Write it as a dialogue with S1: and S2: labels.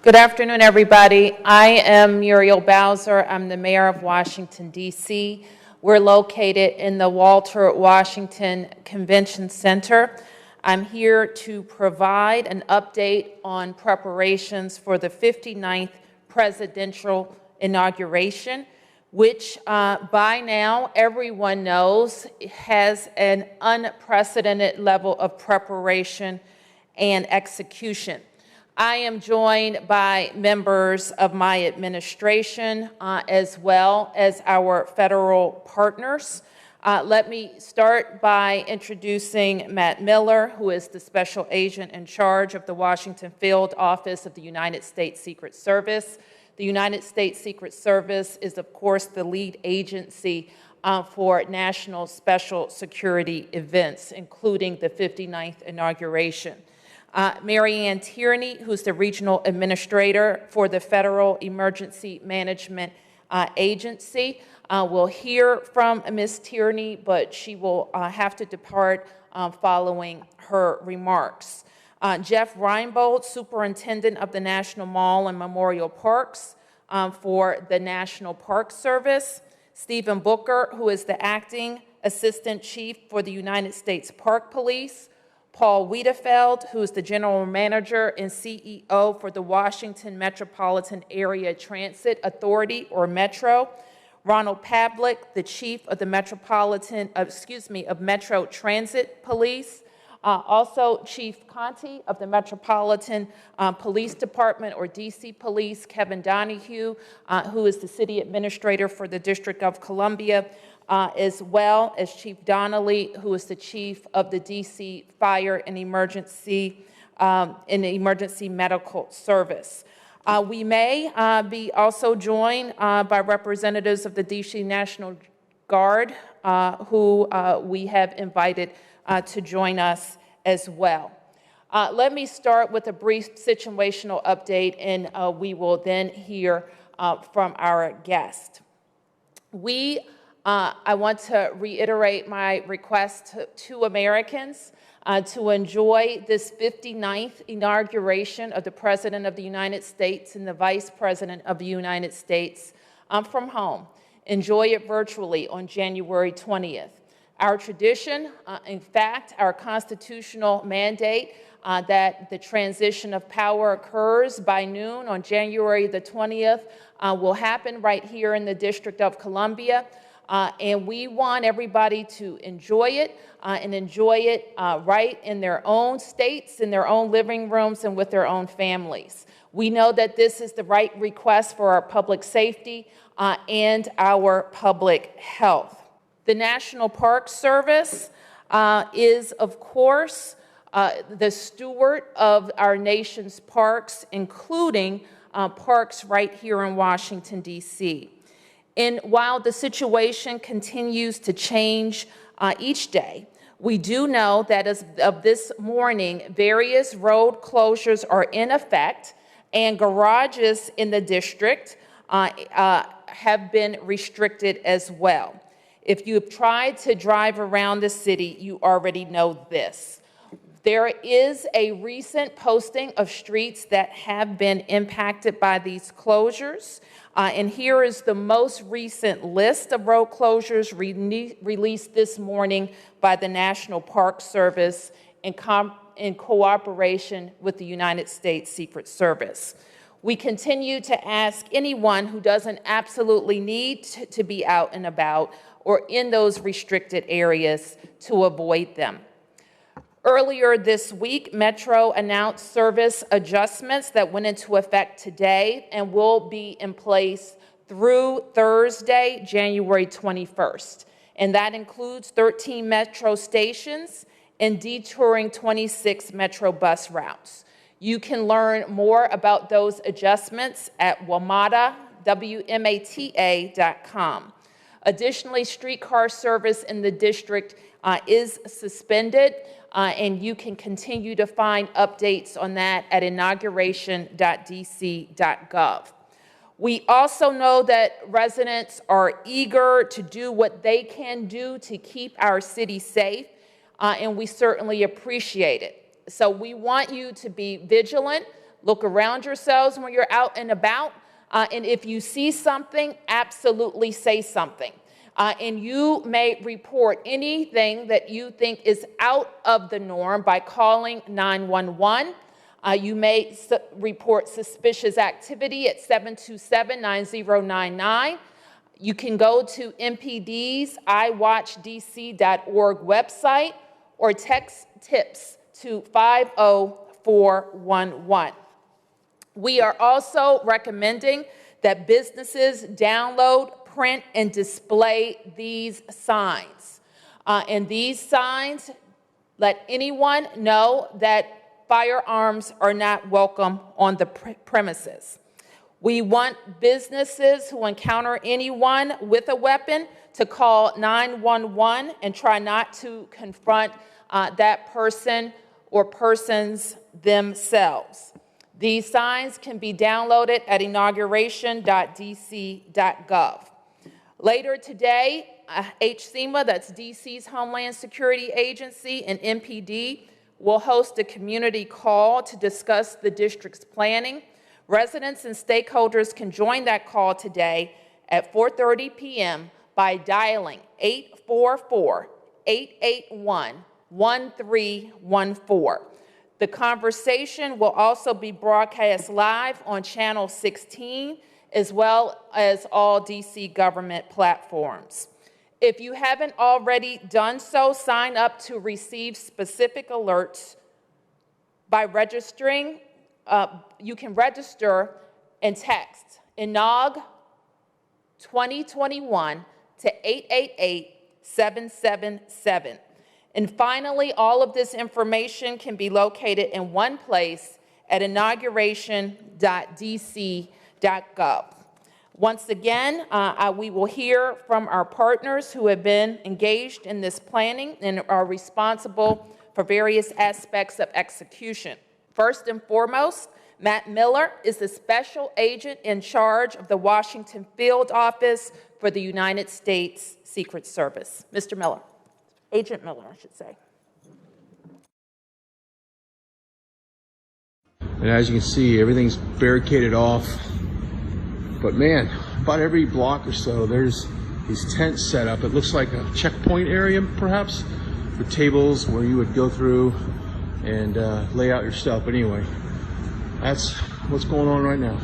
S1: Good afternoon, everybody. I am Muriel Bowser. I'm the mayor of Washington, D.C. We're located in the Walter Washington Convention Center. I'm here to provide an update on preparations for the 59th presidential inauguration, which by now everyone knows has an unprecedented level of preparation and execution. I am joined by members of my administration as well as our federal partners. Let me start by introducing Matt Miller, who is the special agent in charge of the Washington Field Office of the United States Secret Service. The United States Secret Service is, of course, the lead agency for national special security events, including the 59th inauguration. Mary Ann Tierney, who's the regional administrator for the Federal Emergency Management Agency. We'll hear from Ms. Tierney, but she will have to depart following her remarks. Jeff Reinbold, superintendent of the National Mall and Memorial Parks for the National Park Service. Stephen Booker, who is the acting assistant chief for the United States Park Police. Paul Wiedefeld, who is the general manager and CEO for the Washington Metropolitan Area Transit Authority, or Metro. Ronald Pavlik, the chief of the Metro Transit Police. Also, Chief Conti of the Metropolitan Police Department, or DC Police. Kevin Donahue, who is the city administrator for the District of Columbia, as well as Chief Donnelly, who is the chief of the DC Fire and Emergency Medical Service. We may be also joined by representatives of the DC National Guard, who we have invited to join us as well. Let me start with a brief situational update, and we will then hear from our guest. I want to reiterate my request to Americans to enjoy this 59th inauguration of the President of the United States and the Vice President of the United States from home. Enjoy it virtually on January 20th. Our tradition, in fact, our constitutional mandate that the transition of power occurs by noon on January the 20th will happen right here in the District of Columbia. And we want everybody to enjoy it and enjoy it right in their own states, in their own living rooms, and with their own families. We know that this is the right request for our public safety and our public health. The National Park Service is, of course, the steward of our nation's parks, including parks right here in Washington, D.C. And while the situation continues to change each day, we do know that as of this morning, various road closures are in effect, and garages in the district have been restricted as well. If you've tried to drive around the city, you already know this. There is a recent posting of streets that have been impacted by these closures. And here is the most recent list of road closures released this morning by the National Park Service in cooperation with the United States Secret Service. We continue to ask anyone who doesn't absolutely need to be out and about or in those restricted areas to avoid them. Earlier this week, Metro announced service adjustments that went into effect today and will be in place through Thursday, January 21st. And that includes 13 Metro stations and detouring 26 Metro bus routes. You can learn more about those adjustments at WMATA.com. Additionally, streetcar service in the district is suspended, and you can continue to find updates on that at inauguration.dc.gov. We also know that residents are eager to do what they can do to keep our city safe, and we certainly appreciate it. So we want you to be vigilant, Look around yourselves when you're out and about. And if you see something, absolutely say something. And you may report anything that you think is out of the norm by calling 911. You may report suspicious activity at 727-9099. You can go to MPD's iWatchDC.org website or text tips to 50411. We are also recommending that businesses download, print, and display these signs. And these signs let anyone know that firearms are not welcome on the premises. We want businesses who encounter anyone with a weapon to call 911 and try not to confront that person or persons themselves. These signs can be downloaded at inauguration.dc.gov. Later today, HSEMA, that's DC's Homeland Security Agency, and MPD will host a community call to discuss the district's planning. Residents and stakeholders can join that call today at 4:30 p.m. by dialing 844-881-1314. The conversation will also be broadcast live on Channel 16, as well as all DC government platforms. If you haven't already done so, sign up to receive specific alerts by registering. You can register and text INAUG 2021 to 888-777. And finally, all of this information can be located in one place at inauguration.dc.gov. Once again, we will hear from our partners who have been engaged in this planning and are responsible for various aspects of execution. First and foremost, Matt Miller is the special agent in charge of the Washington Field Office for the United States Secret Service. Mr. Miller. Agent Miller, I should say.
S2: And as you can see, everything's barricaded off. But man, about every block or so, there's these tents set up. It looks like a checkpoint area, perhaps, for tables where you would go through and lay out your stuff. But anyway, that's what's going on right now.